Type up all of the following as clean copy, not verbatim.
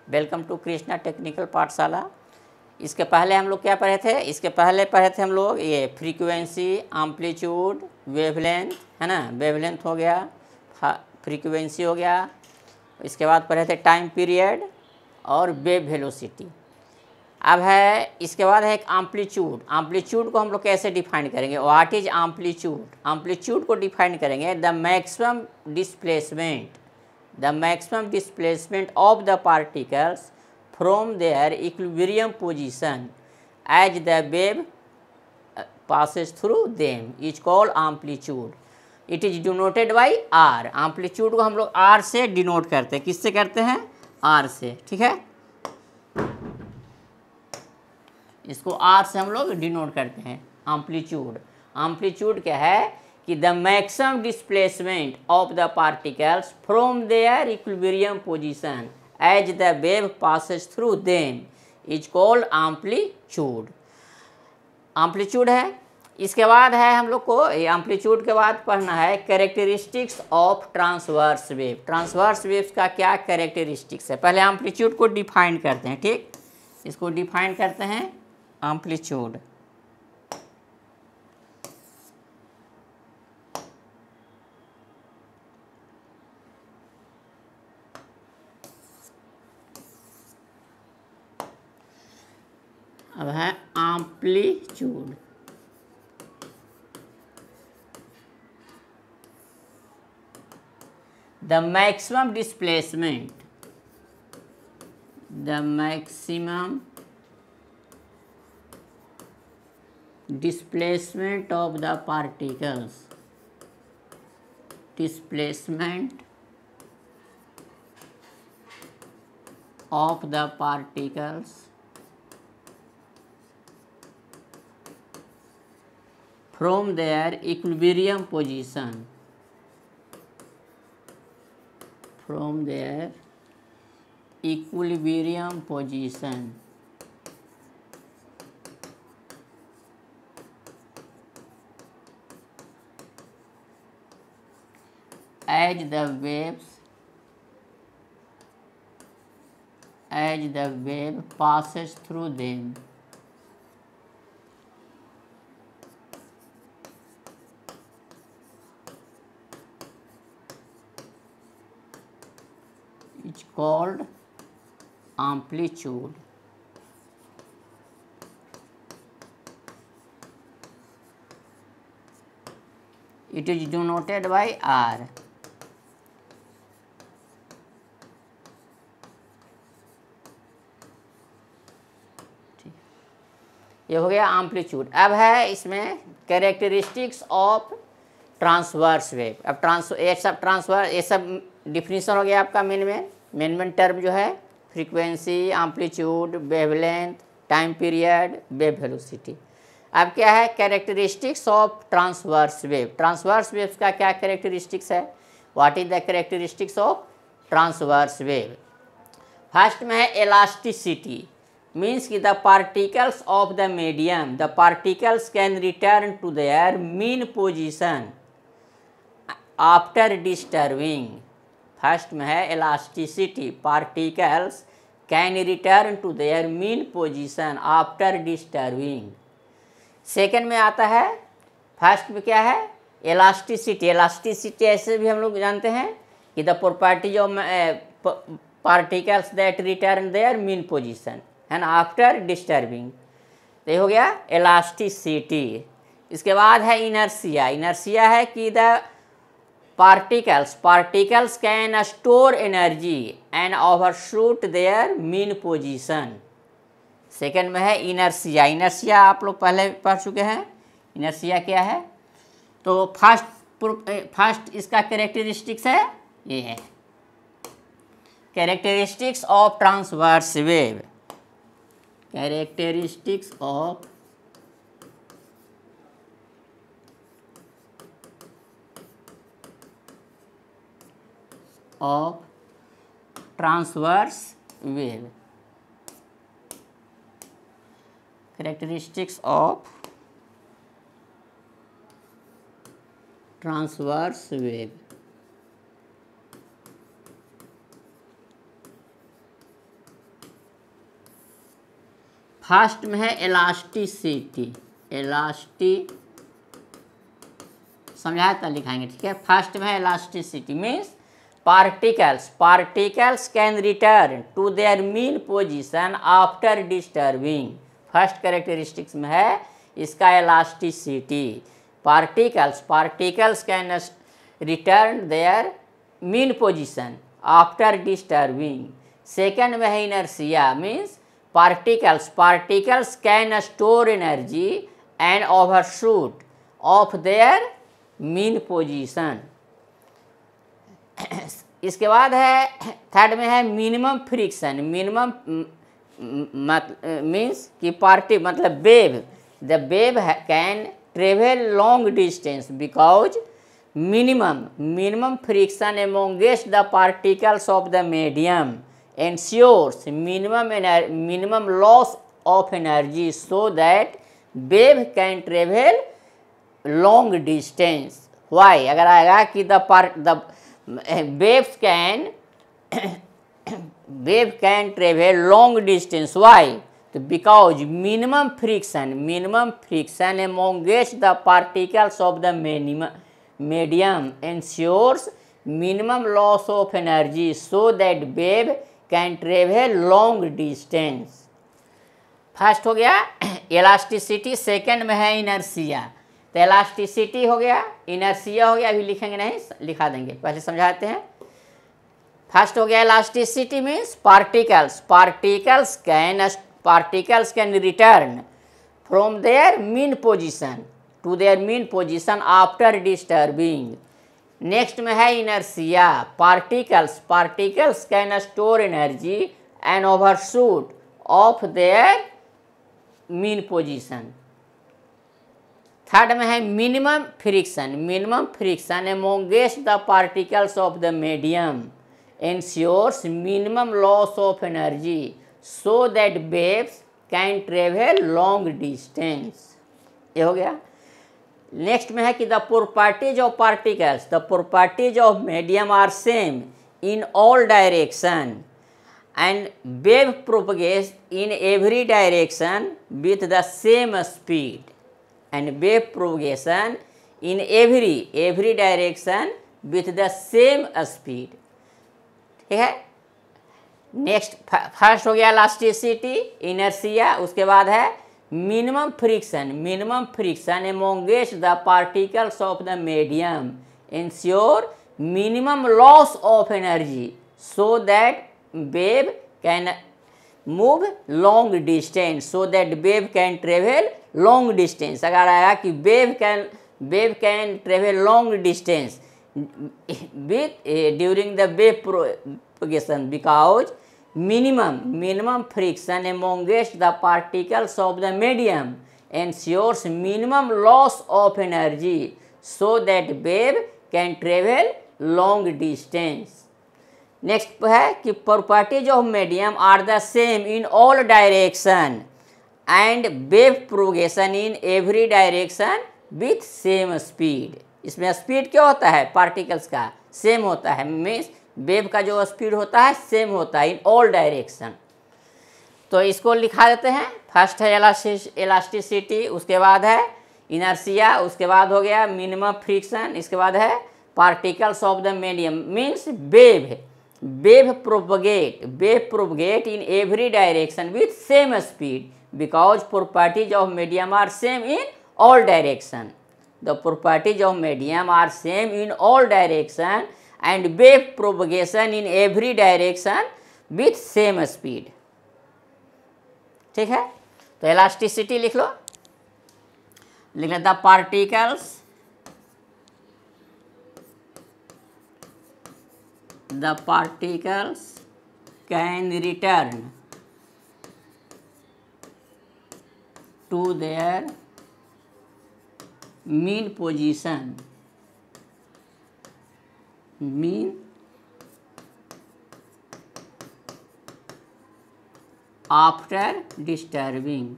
Welcome to Krishna technical पाठशाला। इसके पहले हम लोग क्या पढ़े थे? इसके पहले पढ़े थे हम लोग ये फ्रीक्वेंसी, एम्पलीट्यूड, वेवलेंथ, है ना। वेवलेंथ हो गया, फ्रीक्वेंसी हो गया। इसके बाद पढ़े थे टाइम पीरियड और वेव वेलोसिटी। अब है इसके बाद है एक एम्पलीट्यूड। एम्पलीट्यूड को हम लोग कैसे डिफाइन करेंगे? What is amplitude? एम्पलीट्यूड को डिफाइन करेंगे the maximum displacement of the particles from their equilibrium position as the wave passes through them is called amplitude. It is denoted by r. Amplitude को हम लोग r से denote करते हैं। किससे करते हैं? r से, ठीक है। इसको r से हम लोग डिनोट करते हैं एम्पलीट्यूड। एम्पलीट्यूड क्या है कि the maximum displacement of the particles from their equilibrium position as the wave passes through them is called amplitude. Amplitude है। इसके बाद है हम लोग को एम्पलीट्यूड के बाद पढ़ना है characteristics of transverse wave. Transverse waves का क्या कैरेक्टरिस्टिक्स है? पहले एम्पलीट्यूड को डिफाइन करते हैं, ठीक। इसको डिफाइन करते हैं एम्पलीट्यूड। अब है amplitude. The maximum displacement of the particles from their equilibrium position as the wave passes through them is called amplitude. It is denoted by R. ये हो गया एम्पलीट्यूड। अब है इसमें कैरेक्टरिस्टिक्स ऑफ ट्रांसवर्स वेव। अब ये सब डिफिनीशन हो गया आपका मेन टर्म जो है frequency, amplitude, wavelength, time period, wave velocity. अब क्या है characteristics of transverse wave. Transverse wave का क्या कैरेक्टरिस्टिक्स है? What is the characteristics of transverse wave? First में है इलास्टिसिटी, मीन्स कि the particles of the medium, the particles can return to their mean position after disturbing. First में है elasticity, particles can return to their mean position after disturbing. Second में आता है, first में क्या है इलास्टिसिटी। इलास्टिसिटी ऐसे भी हम लोग जानते हैं कि the properties of particles that return their mean position है ना आफ्टर डिस्टर्बिंग। तो ये हो गया इलास्टिसिटी। इसके बाद है इनर्शिया। इनर्शिया है कि the particles can store energy and overshoot there mean position. Second में है इनर्शिया। इनर्शिया आप लोग पहले पढ़ चुके हैं। इनर्शिया क्या है? तो फर्स्ट इसका कैरेक्टरिस्टिक्स है ये है characteristics of transverse wave. Characteristics of transverse wave. Characteristics of transverse wave. First में है इलास्टिसिटी, समझाया था लिखाएंगे, ठीक है। फर्स्ट में है elasticity means particles can return to their mean position after disturbing. First characteristics में है इसका elasticity. Particles can return their mean position after disturbing. Second में है inertia means particles can store energy and overshoot of their mean position. इसके बाद है third में है मिनिमम फ्रिक्शन। मिनिमम मीन्स कि wave, the wave can travel long distance because minimum friction amongst the particles of the medium ensures minimum loss of energy so that wave can travel long distance. Why? अगर आएगा कि the wave can travel long distance. Why? Because minimum friction amongst the particles of the medium ensures minimum loss of energy so that wave can travel long distance. First हो गया elasticity, second में है inertia. तो elasticity हो गया, inertia हो गया, अभी लिखेंगे नहीं, लिखा देंगे, पहले समझाते हैं। फर्स्ट हो गया elasticity means particles can return from there mean position to their mean position after disturbing. Next में है inertia, particles can store energy and overshoot of their mean position. Third में है minimum friction amongst the particles of the medium ensures minimum loss of energy so that waves can travel long distance. ये हो गया। Next में है कि the properties of medium are same in all direction and wave propagates in every direction with the same speed and wave propagation in every direction with the same speed, ठीक है। Next first हो गया elasticity, inertia, उसके बाद है minimum friction amongst the particles of the medium ensure minimum loss of energy so that wave can move long distance, travel long distance. अगर आया कि wave can travel long distance during the wave propagation because minimum friction amongst the particles of the medium ensures minimum loss of energy so that wave can travel long distance. Next है कि properties of medium are the same in all direction and wave propagation in every direction with same speed. इसमें speed क्या होता है, particles का same होता है, means wave का जो स्पीड होता है सेम होता है इन ऑल डायरेक्शन। तो इसको लिखा देते हैं। फर्स्ट है इलास्टिसिटी, उसके बाद है इनर्शिया, उसके बाद हो गया मिनिमम फ्रिक्शन, इसके बाद है particles of the medium means wave propagate in every direction with same speed because properties of medium are same in all direction. The properties of medium are same in all direction and wave propagation in every direction with same speed, ठीक है। तो elasticity लिख लो, the particles can return to their mean position after disturbing.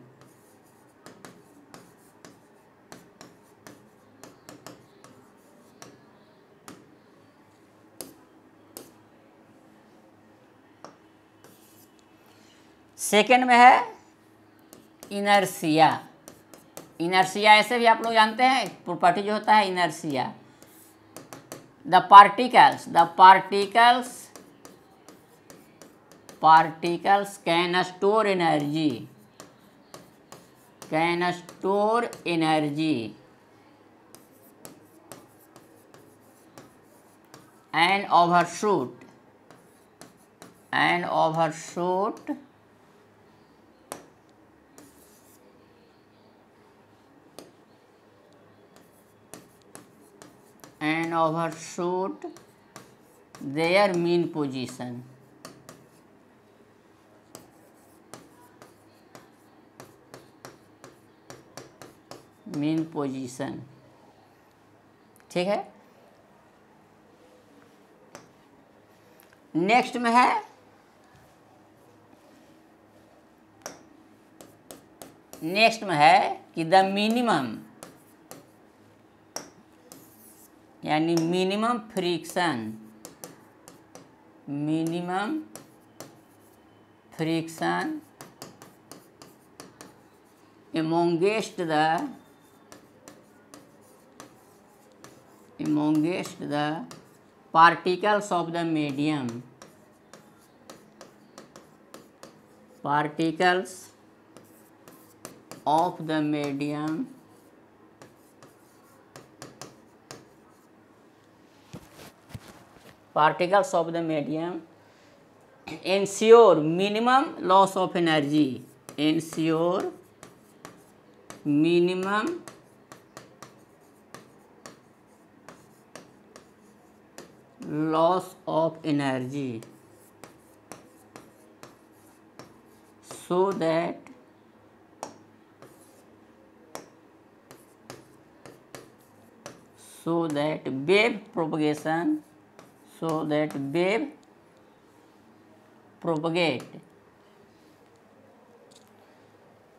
Second में है inertia, inertia ऐसे भी आप लोग जानते हैं प्रॉपर्टी जो होता है inertia. The particles can store energy and overshoot their mean position. ठीक है। नेक्स्ट में है कि द मिनिमम यानी minimum friction amongst the particles of the medium, ensure minimum loss of energy, so that wave propagate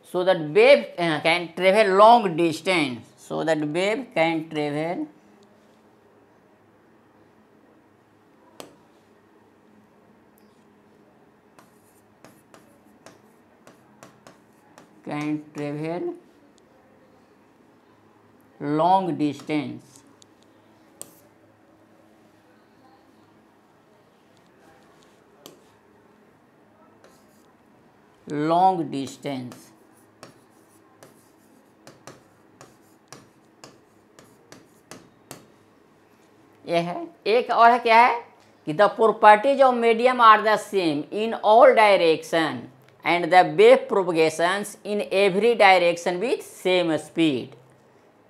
so that wave can travel long distance, long distance. यह है। एक और है, क्या है कि the properties of medium are the same in all direction and the wave propagations in every direction with same speed.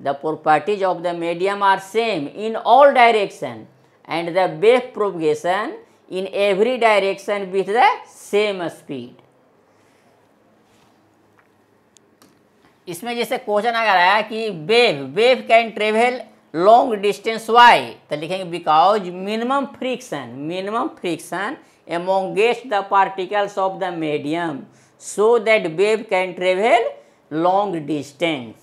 The properties of the medium are same in all direction and the wave propagation in every direction with the same speed. इसमें जैसे question अगर आया कि wave can travel long distance, why, तो लिखेंगे because minimum friction amongst the particles of the medium so that wave can travel long distance।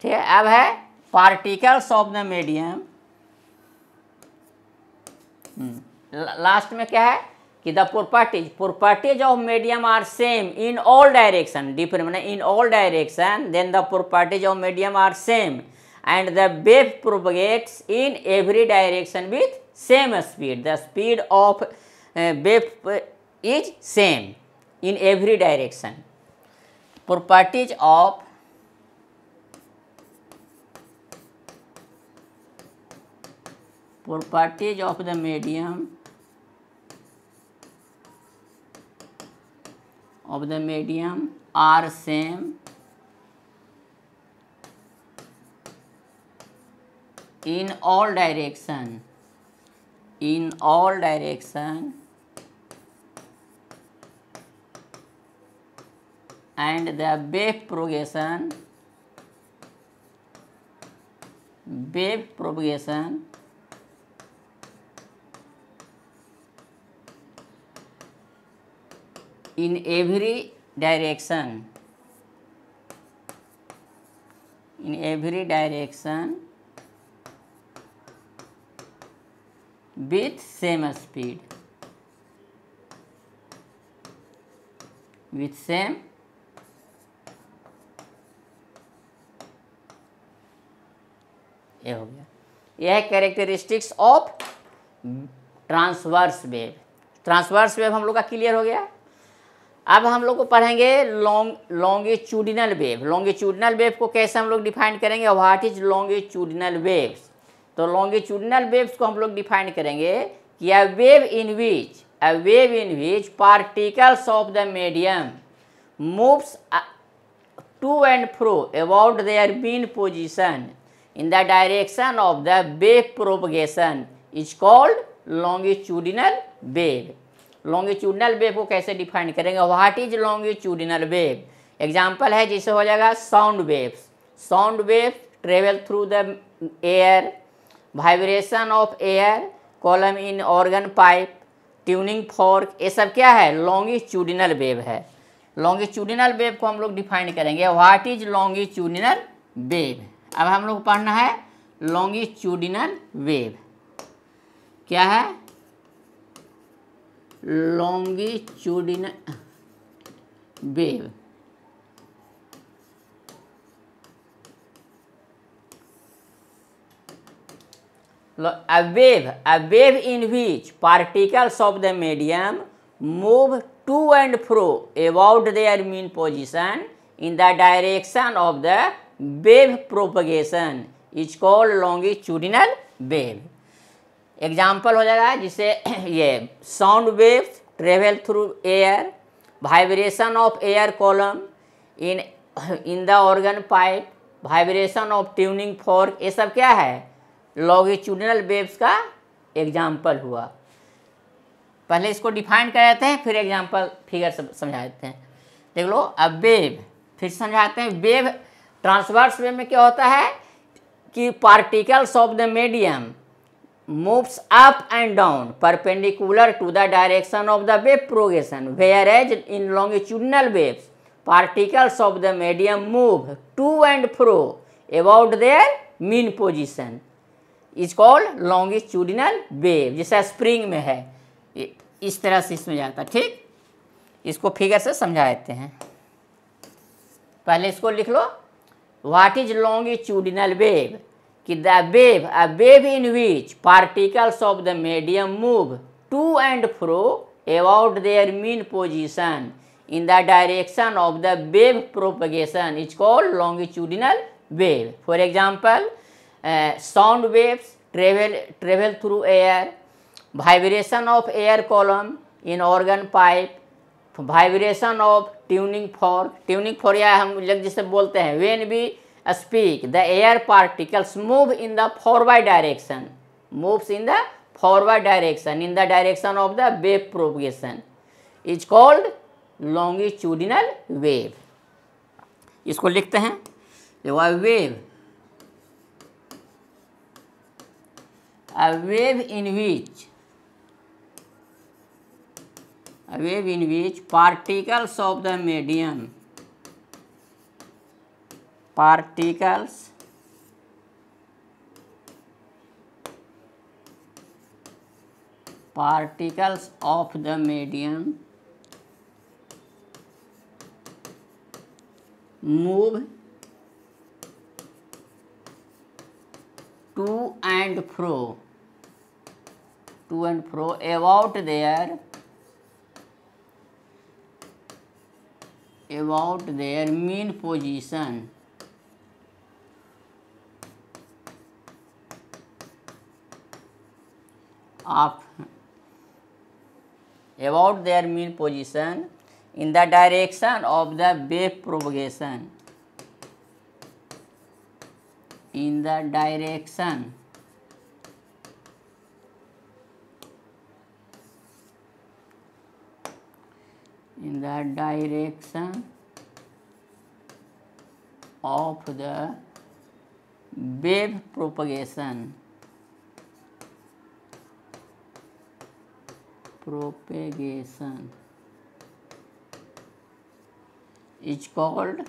ठीक है। अब है particles of the medium. Last में क्या है कि the properties of medium are same in all direction, different मैंने in all direction, then the properties of medium are same and the wave propagates in every direction with same speed. The speed of wave is same in every direction. Properties of the medium are same in all direction and the wave propagation in every direction with same speed, ये हो गया, यह है characteristics of transverse wave. Transverse wave हम लोग का clear हो गया। अब हम लोग को पढ़ेंगे लॉन्गिट्यूडिनल वेव। लॉन्गिट्यूडिनल वेव को कैसे हम लोग डिफाइन करेंगे, व्हाट इज लॉन्गिट्यूडिनल वेव्स। तो लॉन्गिट्यूडिनल वेव्स को हम लोग डिफाइन करेंगे कि a wave in which particles of the medium moves to and fro about their mean position in the direction of the wave propagation is called longitudinal wave. Longitudinal wave को कैसे define करेंगे, what is longitudinal wave. Example है जैसे हो जाएगा sound waves. Sound waves travel through the air, vibration of air, column in organ pipe, tuning fork, ये सब क्या है, लॉन्गिट्यूडिनल वेव है। लॉन्गिट्यूडिनल वेव को हम लोग डिफाइन करेंगे, व्हाट इज लॉन्गिट्यूडिनल वेव। अब हम लोग पढ़ना है लॉन्गिट्यूडिनल वेव क्या है, longitudinal wave। A wave in which particles of the medium move to and fro about their mean position in the direction of the wave propagation is called longitudinal wave। Example हो जाएगा जिसे ये sound waves travel through air, vibration of air column in the organ pipe, vibration of tuning fork, ये सब क्या है, longitudinal waves का example हुआ। पहले इसको डिफाइन कर देते हैं, फिर एग्जाम्पल फिगर से समझा देते हैं। देख लो, अब वेव फिर समझाते हैं। वेव ट्रांसवर्स वेव में क्या होता है कि particles of the medium moves up and down perpendicular to the direction of the wave progression, whereas in longitudinal waves particles of the medium move to and fro about their mean position is called longitudinal wave। जैसा spring में है इस तरह से इसमें जाता है। ठीक, इसको फिगर से समझा देते हैं। पहले इसको लिख लो, व्हाट इज लॉन्गिट्यूडिनल वेव कि the wave, a wave in which particles of the medium move to and fro about their mean position in the direction of the wave propagation is called longitudinal wave. For example sound waves travel through air, vibration of air column in organ pipe, vibration of tuning fork. Tuning fork या हम लोग जिसे बोलते हैं when we speak, the air particles move in the forward direction, moves in the forward direction in the direction of the wave propagation is called longitudinal wave। इसको लिखते हैं, a wave in which particles of the medium particles of the medium move to and fro about their mean position about their mean position in the direction of the wave propagation, in the direction of the wave propagation is called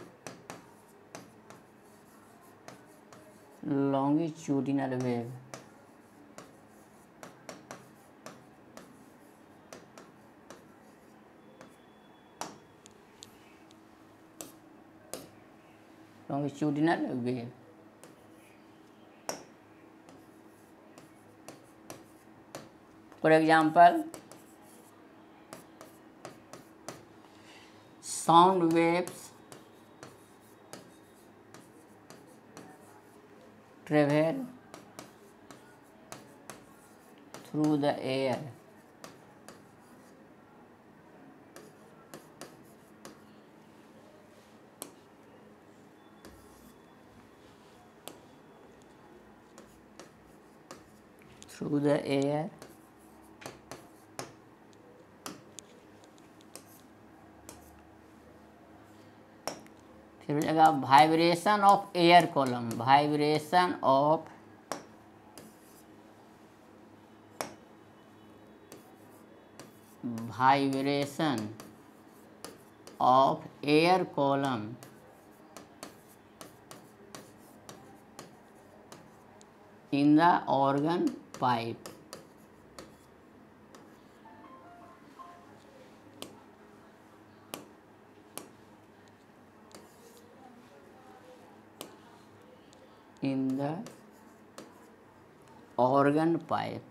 longitudinal wave। longitudinal wave for example sound waves travel through the air through the air फिर मिलेगा vibration of air column, vibration of air column in the organ pipe. In the organ pipe.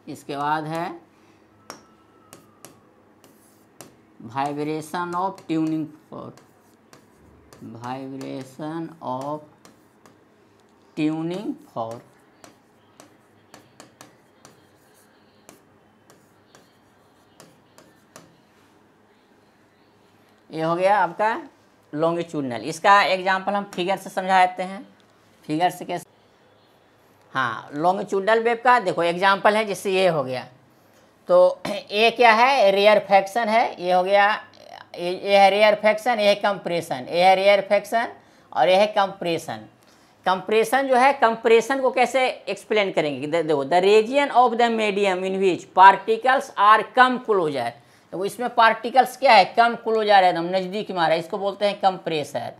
इसके बाद है vibration of tuning fork, vibration of tuning fork. ये हो गया आपका longitudinal. इसका एग्जांपल हम फिगर से समझा देते हैं। फिगर से कैसे? हाँ, लॉन्गिट्यूडनल वेव का देखो एग्जांपल है, जिससे ये हो गया। तो ये क्या है? रेयरफैक्शन है। ये हो गया, ये है रेयरफैक्शन, ये है कंप्रेशन। ये है रेयरफैक्शन और ये है कंप्रेशन। कंप्रेशन जो है, कंप्रेशन को कैसे एक्सप्लेन करेंगे? देखो, the reason of the medium in which particles are come closer. तो इसमें पार्टिकल्स क्या है? कम क्लोजर है, एकदम नज़दीक में आ रहा है, इसको बोलते हैं कंप्रेसर।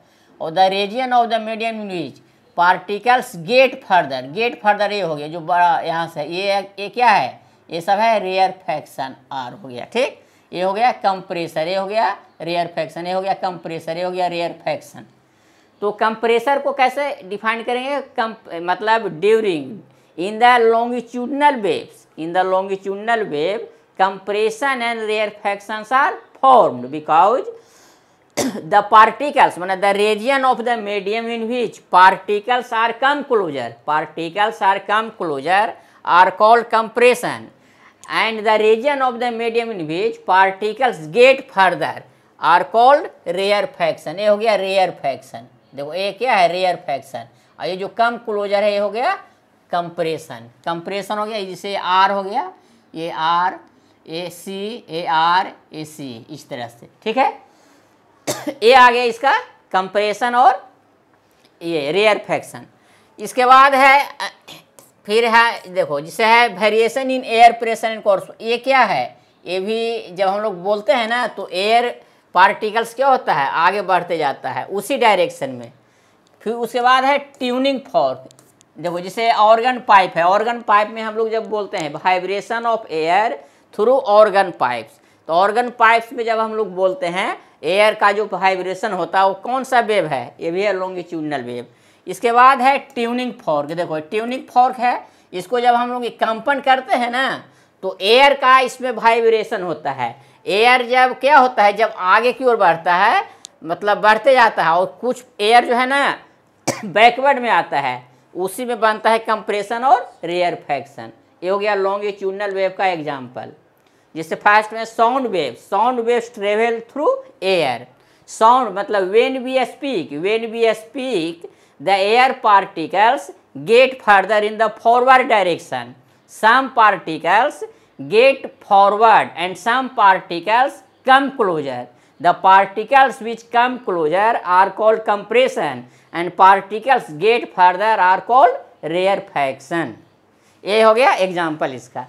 और the reason of the medium in which particles get further, get further ये हो गया जो बड़ा यहाँ से, ये क्या है? ये सब है रेयरफैक्शन, आर हो गया। ठीक, ये हो गया कंप्रेसर, ये हो गया रेयरफैक्शन, ये हो गया कंप्रेसर, ये हो गया रेयरफैक्शन। तो कंप्रेसर को कैसे डिफाइन करेंगे? मतलब during in the longitudinal waves, in the longitudinal wave compression and rarefactions are formed because the particles, मतलब the region of the medium in which particles are come closer, particles are come closer are called compression, and the region of the medium in which particles get further are called rarefaction। ये हो गया rarefaction। देखो ये क्या है? rarefaction। और ये जो कम क्लोजर है ये हो गया कंप्रेशन। कंप्रेशन हो गया, जिसे आर हो गया, ये R A C, A R A सी, इस तरह से। ठीक है, ये आ गया इसका कंप्रेशन और ये रेयरफैक्शन। इसके बाद है, फिर है देखो, जिसे है variation in air pressure and course. ये क्या है? ये भी जब हम लोग बोलते हैं ना, तो एयर पार्टिकल्स क्या होता है? आगे बढ़ते जाता है उसी डायरेक्शन में। फिर उसके बाद है ट्यूनिंग फोर्क। देखो, जिसे ऑर्गन पाइप है, ऑर्गन पाइप में हम लोग जब बोलते हैं vibration of air through organ pipes, तो ऑर्गन पाइप्स में जब हम लोग बोलते हैं एयर का जो वाइब्रेशन होता है वो कौन सा वेव है? ये भी है लॉन्गिट्यूडनल वेव। इसके बाद है ट्यूनिंग फोर्क। देखो, ट्यूनिंग फोर्क है, इसको जब हम लोग कंपन करते हैं ना, तो एयर का इसमें वाइब्रेशन होता है। एयर जब क्या होता है? जब आगे की ओर बढ़ता है, मतलब बढ़ते जाता है, और कुछ एयर जो है ना बैकवर्ड में आता है, उसी में बनता है कंप्रेशन और रेयरफैक्शन। ये हो गया लॉन्गिट्यूडनल वेव का एग्जाम्पल। जिससे फर्स्ट में sound wave, sound waves travel through air. Sound मतलब when we speak the air particles get further in the forward direction, some particles get forward and some particles come closer. The particles which come closer are called compression and particles get further are called rarefaction. ये हो गया example इसका।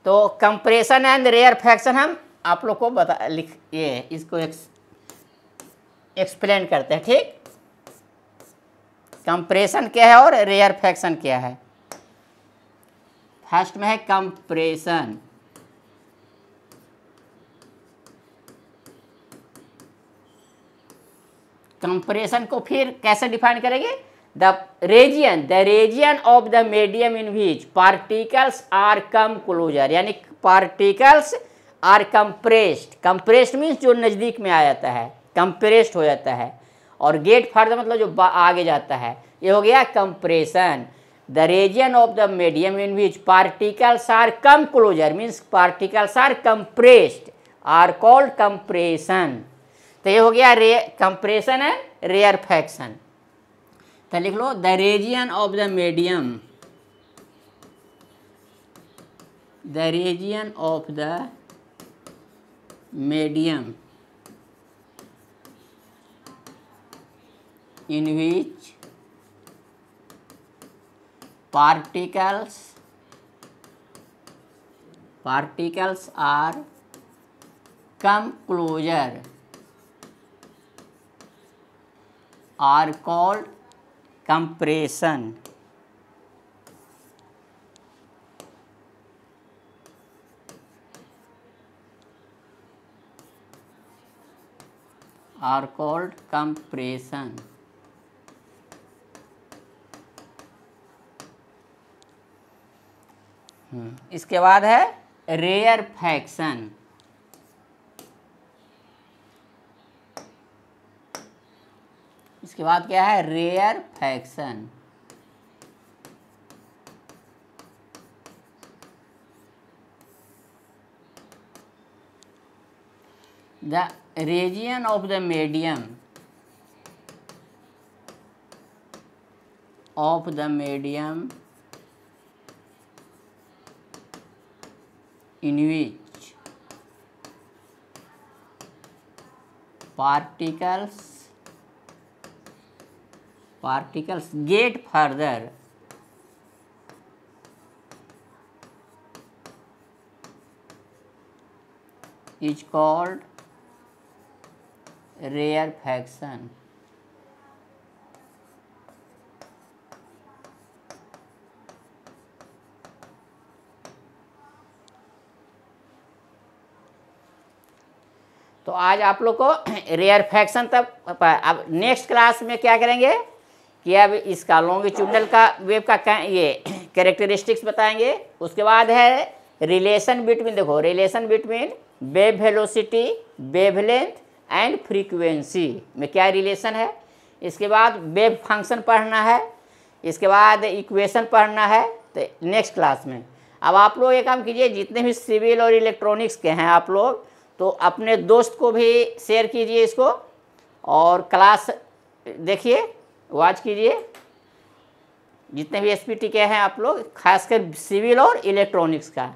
तो compression and rarefaction हम आप लोग को ये इसको एक्सप्लेन करते हैं। ठीक, कंप्रेशन क्या है और रेयरफैक्शन क्या है? फर्स्ट में है कंप्रेशन। कंप्रेशन को फिर कैसे डिफाइन करेंगे? The reason of the medium in which particles are come closer, यानी particles are compressed. Compressed means जो नज़दीक में आ जाता है, कंप्रेस्ड हो जाता है, और गेट फर्दर मतलब जो आगे जाता है, ये हो गया compression. The reason of the medium in which particles are come closer means particles are compressed are called compression. तो ये हो गया कंप्रेशन एंड रेयरफैक्शन। तो लिख लो the reason of the medium, the reason of the medium in which particles are come closer are called compression। are called compression। इसके बाद है रेयरफैक्शन। इसके बाद क्या है? Rarefaction. The reason of the medium in which particles get further is called rarefaction। तो आज आप लोग को रेयरफैक्शन तक। अब नेक्स्ट क्लास में क्या करेंगे कि अब इसका लॉन्गिट्यूडनल का वेव का ये कैरेक्टरिस्टिक्स बताएंगे। उसके बाद है रिलेशन बिटवीन, देखो relation between wave velocity, wavelength and frequency में क्या रिलेशन है। इसके बाद वेव फंक्शन पढ़ना है, इसके बाद इक्वेशन पढ़ना है। तो नेक्स्ट क्लास में अब आप लोग ये काम कीजिए, जितने भी सिविल और इलेक्ट्रॉनिक्स के हैं आप लोग, तो अपने दोस्त को भी शेयर कीजिए इसको, और क्लास देखिए, वॉच कीजिए। जितने भी एसपीटी के हैं आप लोग, खासकर सिविल और इलेक्ट्रॉनिक्स का।